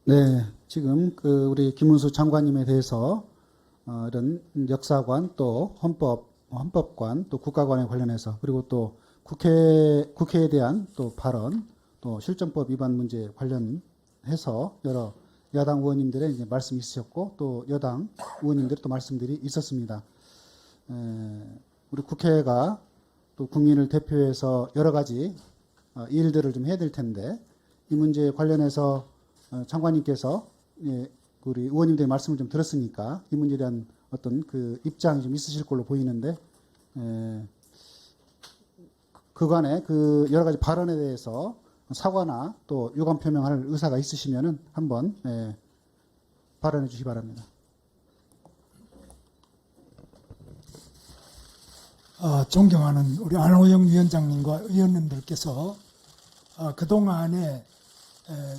네, 지금 우리 김문수 장관님에 대해서 이런 역사관 또 헌법관 또 국가관에 관련해서 그리고 또 국회에 대한 또 발언 또 실정법 위반 문제 관련해서 여러 야당 의원님들의 이제 말씀이 있으셨고 또 여당 의원님들의 또 말씀들이 있었습니다. 우리 국회가 또 국민을 대표해서 여러 가지 일들을 좀 해야 될 텐데 이 문제에 관련해서 장관님께서 우리 의원님들의 말씀을 좀 들었으니까 이 문제에 대한 어떤 그 입장이 좀 있으실 걸로 보이는데 그간의 그 여러 가지 발언에 대해서 사과나 또 유감 표명할 의사가 있으시면은 한번 발언해 주시기 바랍니다. 존경하는 우리 안호영 위원장님과 의원님들께서 그동안에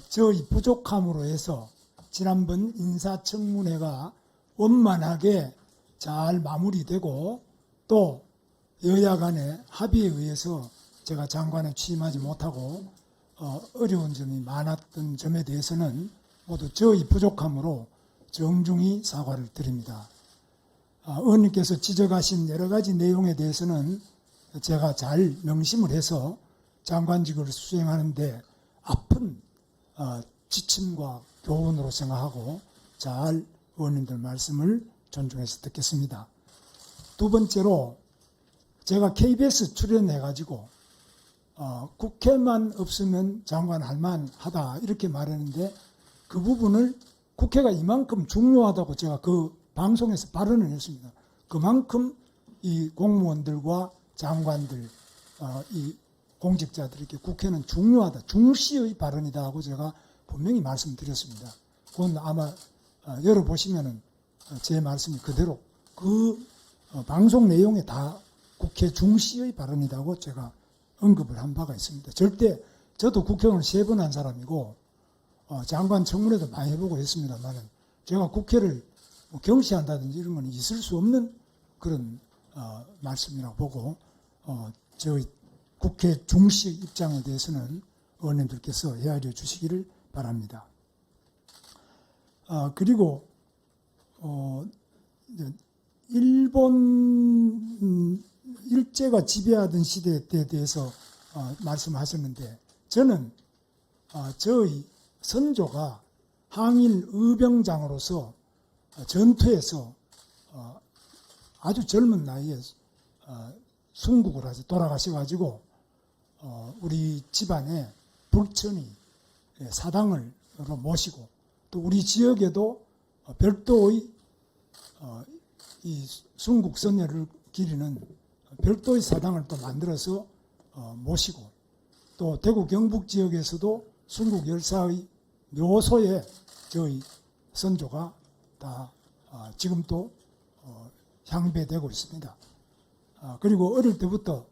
저희 부족함으로 해서 지난번 인사청문회가 원만하게 잘 마무리되고 또 여야 간의 합의에 의해서 제가 장관에 취임하지 못하고 어려운 점이 많았던 점에 대해서는 모두 저희 부족함으로 정중히 사과를 드립니다. 의원님께서 지적하신 여러 가지 내용에 대해서는 제가 잘 명심을 해서 장관직을 수행하는데 아픈 지침과 교훈으로 생각하고 잘 의원님들 말씀을 존중해서 듣겠습니다. 두 번째로 제가 KBS 출연해가지고 국회만 없으면 장관 할만하다 이렇게 말했는데 그 부분을 국회가 이만큼 중요하다고 제가 그 방송에서 발언을 했습니다. 그만큼 이 공무원들과 장관들, 이 공직자들에게 국회는 중요하다, 중시의 발언이다 하고 제가 분명히 말씀드렸습니다. 그건 아마 열어보시면은 제 말씀이 그대로 그 방송 내용에 다 국회 중시의 발언이라고 제가 언급을 한 바가 있습니다. 절대 저도 국회의원을 3번 한 사람이고 장관 청문회도 많이 해보고 했습니다만은 제가 국회를 경시한다든지 이런 건 있을 수 없는 그런 말씀이라고 보고 저희 국회 중시 입장에 대해서는 의원님들께서 헤아려 주시기를 바랍니다. 그리고 일본 일제가 지배하던 시대에 대해서 말씀하셨는데 저는 저희 선조가 항일 의병장으로서 전투에서 아주 젊은 나이에 순국을 하셔 돌아가셔가지고 우리 집안에 불천이 사당을 모시고 또 우리 지역에도 별도의 이 순국 선열을 기리는 별도의 사당을 또 만들어서 모시고 또 대구 경북 지역에서도 순국 열사의 묘소에 저희 선조가 다 지금도 향배되고 있습니다. 그리고 어릴 때부터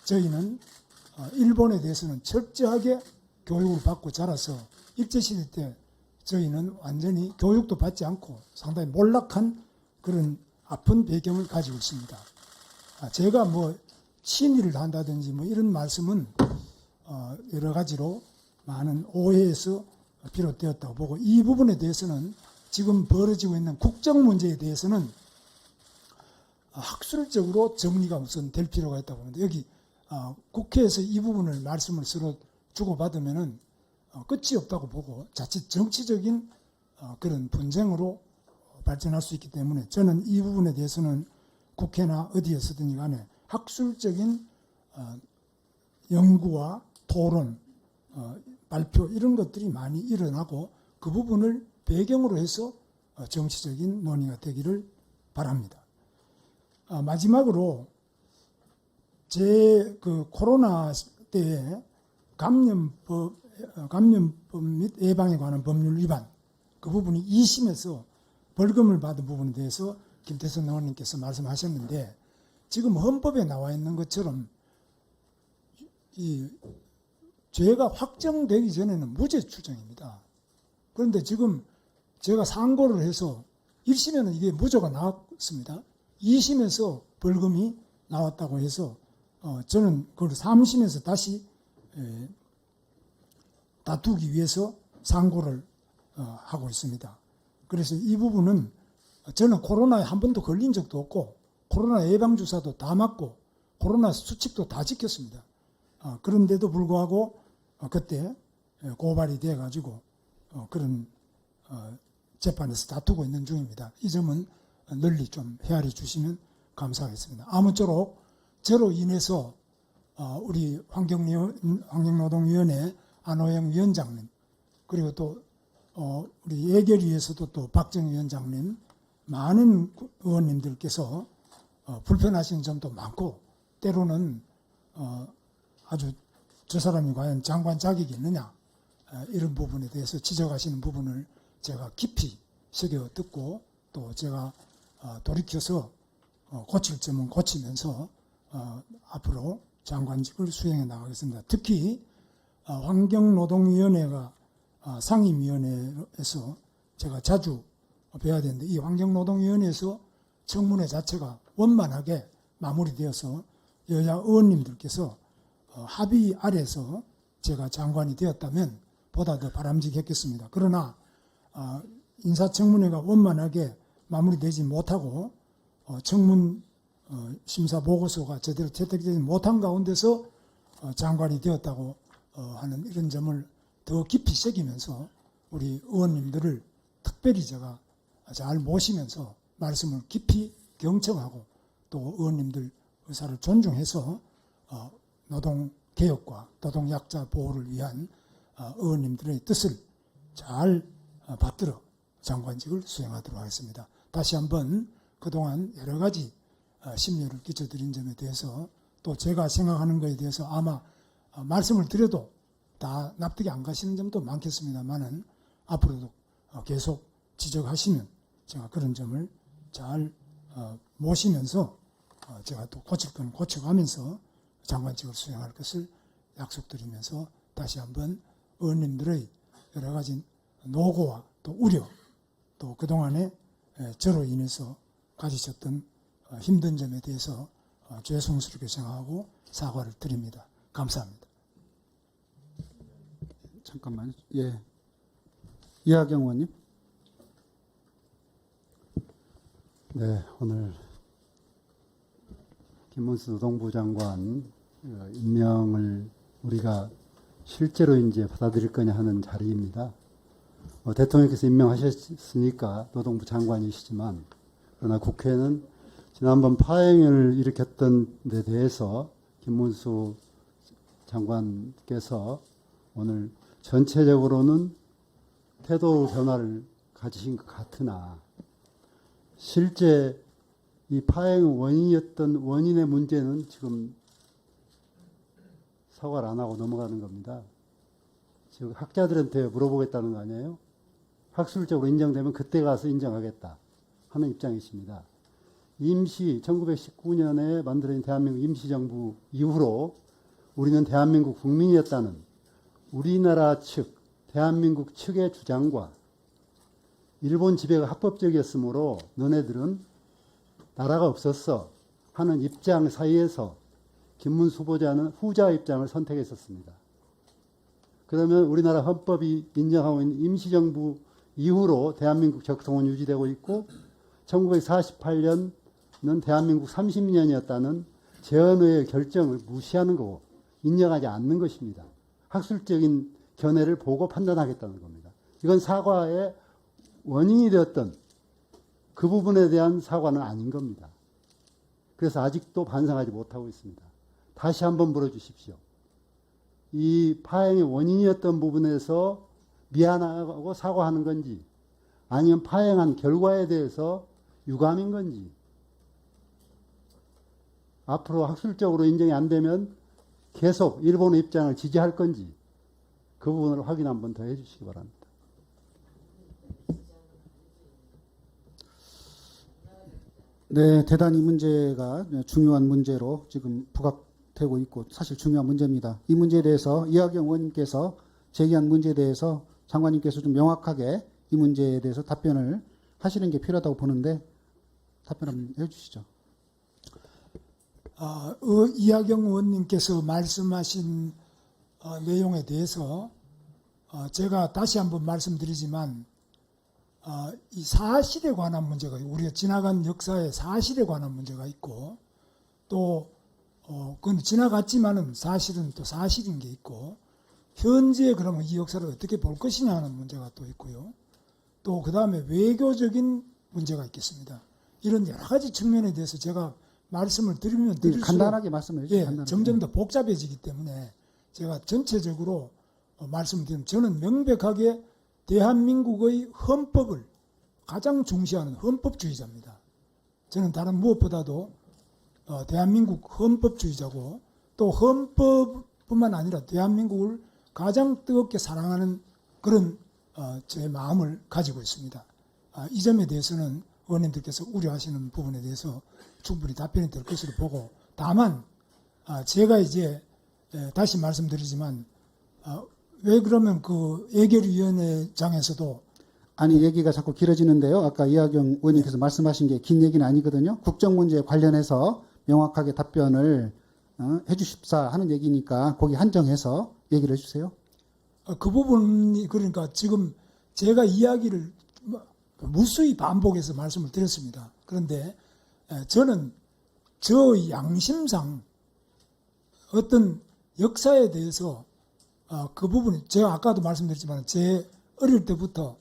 저희는 일본에 대해서는 철저하게 교육을 받고 자라서 일제시대 때 저희는 완전히 교육도 받지 않고 상당히 몰락한 그런 아픈 배경을 가지고 있습니다. 제가 뭐 친일을 한다든지 뭐 이런 말씀은 여러 가지로 많은 오해에서 비롯되었다고 보고 이 부분에 대해서는 지금 벌어지고 있는 국정 문제에 대해서는 학술적으로 정리가 우선 될 필요가 있다고 봅니다. 여기 국회에서 이 부분을 말씀을 서로 주고받으면은 끝이 없다고 보고 자칫 정치적인 그런 분쟁으로 발전할 수 있기 때문에 저는 이 부분에 대해서는 국회나 어디에서든지 간에 학술적인 연구와 토론, 발표 이런 것들이 많이 일어나고 그 부분을 배경으로 해서 정치적인 논의가 되기를 바랍니다. 마지막으로 제 그 코로나 때에 감염법 및 예방에 관한 법률 위반 그 부분이 2심에서 벌금을 받은 부분에 대해서 김태선 의원님께서 말씀하셨는데 지금 헌법에 나와 있는 것처럼 이 죄가 확정되기 전에는 무죄 추정입니다. 그런데 지금 제가 상고를 해서 1심에는 이게 무죄가 나왔습니다. 2심에서 벌금이 나왔다고 해서 저는 그걸 3심에서 다시 다투기 위해서 상고를 하고 있습니다. 그래서 이 부분은 저는 코로나에 한 번도 걸린 적도 없고 코로나 예방주사도 다 맞고 코로나 수칙도 다 지켰습니다. 그런데도 불구하고 그때 고발이 돼가지고 그런 재판에서 다투고 있는 중입니다. 이 점은 널리 좀 헤아려 주시면 감사하겠습니다. 아무쪼록 저로 인해서 우리 환경노동위원회 안호영 위원장님 그리고 또 우리 예결위에서도 또 박정 위원장님 많은 의원님들께서 불편하신 점도 많고 때로는 아주 저 사람이 과연 장관 자격이 있느냐 이런 부분에 대해서 지적하시는 부분을 제가 깊이 새겨 듣고 또 제가 돌이켜서 고칠 점은 고치면서 앞으로 장관직을 수행해 나가겠습니다. 특히 환경노동위원회가 상임위원회에서 제가 자주 뵈야 되는데 이 환경노동위원회에서 청문회 자체가 원만하게 마무리되어서 여야 의원님들께서 합의 아래서 제가 장관이 되었다면 보다 더 바람직했겠습니다. 그러나 인사청문회가 원만하게 마무리되지 못하고 청문 심사 보고서가 제대로 채택되지 못한 가운데서 장관이 되었다고 하는 이런 점을 더 깊이 새기면서 우리 의원님들을 특별히 제가 잘 모시면서 말씀을 깊이 경청하고 또 의원님들 의사를 존중해서 노동개혁과 노동약자 보호를 위한 의원님들의 뜻을 잘 받들어 장관직을 수행하도록 하겠습니다. 다시 한번 그동안 여러 가지 심려를 끼쳐드린 점에 대해서 또 제가 생각하는 것에 대해서 아마 말씀을 드려도 다 납득이 안 가시는 점도 많겠습니다만은 앞으로도 계속 지적하시면 제가 그런 점을 잘 모시면서 제가 또 고칠 건 고쳐가면서 장관직을 수행할 것을 약속드리면서 다시 한번 의원님들의 여러 가지 노고와 또 우려 또 그동안에 저로 인해서 가지셨던 힘든 점에 대해서 죄송스럽게 생각하고 사과를 드립니다. 감사합니다. 잠깐만. 예. 이하경 의원님. 네, 오늘 김문수 노동부 장관 임명을 우리가 실제로 이제 받아들일 거냐 하는 자리입니다. 대통령께서 임명하셨으니까 노동부 장관이시지만 그러나 국회는 지난번 파행을 일으켰던 데 대해서 김문수 장관께서 오늘 전체적으로는 태도 변화를 가지신 것 같으나 실제 이 파행 원인이었던 원인의 문제는 지금 사과를 안 하고 넘어가는 겁니다. 지금 학자들한테 물어보겠다는 거 아니에요? 학술적으로 인정되면 그때 가서 인정하겠다 하는 입장이십니다. 1919년에 만들어진 대한민국 임시정부 이후로 우리는 대한민국 국민이었다는 우리나라 측, 대한민국 측의 주장과 일본 지배가 합법적이었으므로 너네들은 나라가 없었어 하는 입장 사이에서 김문수 후보자는 후자 입장을 선택했었습니다. 그러면 우리나라 헌법이 인정하고 있는 임시정부 이후로 대한민국 적성은 유지되고 있고 1948년은 대한민국 30년이었다는 재헌의 결정을 무시하는 거고 인정하지 않는 것입니다. 학술적인 견해를 보고 판단하겠다는 겁니다. 이건 사과의 원인이 되었던 그 부분에 대한 사과는 아닌 겁니다. 그래서 아직도 반성하지 못하고 있습니다. 다시 한번 물어주십시오. 이 파행의 원인이었던 부분에서 미안하고 사과하는 건지 아니면 파행한 결과에 대해서 유감인 건지 앞으로 학술적으로 인정이 안 되면 계속 일본의 입장을 지지할 건지 그 부분을 확인 한번 더 해주시기 바랍니다. 네, 대단히 문제가 중요한 문제로 지금 부각되고 있고 사실 중요한 문제입니다. 이 문제에 대해서 이하경 의원님께서 제기한 문제에 대해서 장관님께서 좀 명확하게 이 문제에 대해서 답변을 하시는 게 필요하다고 보는데 답변 한번 해주시죠. 이하경 의원님께서 말씀하신 내용에 대해서 제가 다시 한번 말씀드리지만 이 사실에 관한 문제가 우리가 지나간 역사의 사실에 관한 문제가 있고 또 그건 지나갔지만은 사실은 또 사실인 게 있고 현재 그러면 이 역사를 어떻게 볼 것이냐 하는 문제가 또 있고요. 또 그다음에 외교적인 문제가 있겠습니다. 이런 여러 가지 측면에 대해서 제가 말씀을 드리면 드릴수록 간단하게 말씀해 주세요. 예, 간단하게. 점점 더 복잡해지기 때문에 제가 전체적으로 말씀드리면 저는 명백하게 대한민국의 헌법을 가장 중시하는 헌법주의자입니다. 저는 다른 무엇보다도 대한민국 헌법주의자고 또 헌법뿐만 아니라 대한민국을 가장 뜨겁게 사랑하는 그런 제 마음을 가지고 있습니다. 이 점에 대해서는 의원님들께서 우려하시는 부분에 대해서 충분히 답변이 될 것으로 보고 다만 제가 이제 다시 말씀드리지만 왜 그러면 그 예결위원회장에서도 아니 얘기가 자꾸 길어지는데요. 아까 이하경 의원님께서 말씀하신 게 긴 얘기는 아니거든요. 국정 문제에 관련해서 명확하게 답변을 해주십사 하는 얘기니까 거기 한정해서 얘기를 해주세요. 그 부분이 그러니까 지금 제가 이야기를 무수히 반복해서 말씀을 드렸습니다. 그런데 저는 저 양심상 어떤 역사에 대해서 그 부분이 제가 아까도 말씀드렸지만 제 어릴 때부터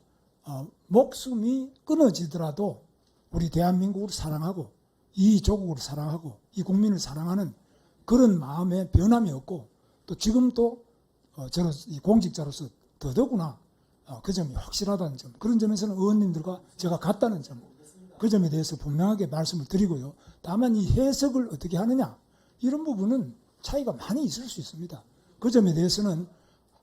목숨이 끊어지더라도 우리 대한민국을 사랑하고 이 조국을 사랑하고 이 국민을 사랑하는 그런 마음에 변함이 없고 또 지금도 저는 이 공직자로서 더더구나 그 점이 확실하다는 점 그런 점에서는 의원님들과 제가 같다는 점 그 점에 대해서 분명하게 말씀을 드리고요. 다만 이 해석을 어떻게 하느냐 이런 부분은 차이가 많이 있을 수 있습니다. 그 점에 대해서는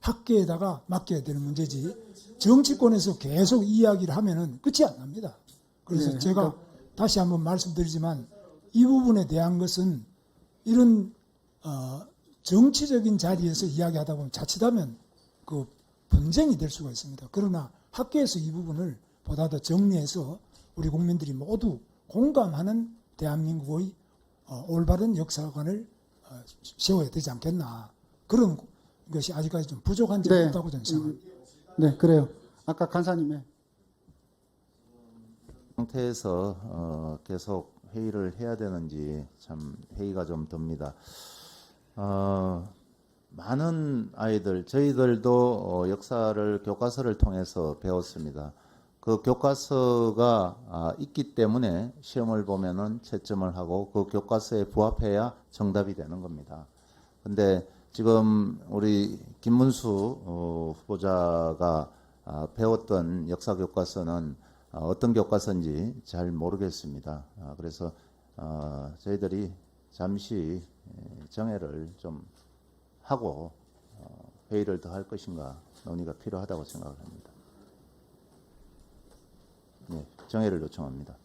학계에다가 맡겨야 되는 문제지 정치권에서 계속 이야기를 하면은 끝이 안 납니다. 그래서 네, 제가 다시 한번 말씀드리지만 이 부분에 대한 것은 이런 정치적인 자리에서 이야기하다 보면 자칫하면 그 분쟁이 될 수가 있습니다. 그러나 학계에서 이 부분을 보다 더 정리해서 우리 국민들이 모두 공감하는 대한민국의 올바른 역사관을 세워야 되지 않겠나. 그런 것이 아직까지 좀 부족한 점이 네. 있다고 저는 생각합니다. 네, 그래요. 아까 간사님의 상태에서 계속 회의를 해야 되는지 참 회의가 좀 듭니다. 많은 아이들, 저희들도 역사를 교과서를 통해서 배웠습니다. 그 교과서가 있기 때문에 시험을 보면은 채점을 하고 그 교과서에 부합해야 정답이 되는 겁니다. 근데 지금 우리 김문수 후보자가 배웠던 역사 교과서는 어떤 교과서인지 잘 모르겠습니다. 그래서 저희들이 잠시 정회를 좀 하고 회의를 더 할 것인가 논의가 필요하다고 생각을 합니다. 네, 정회를 요청합니다.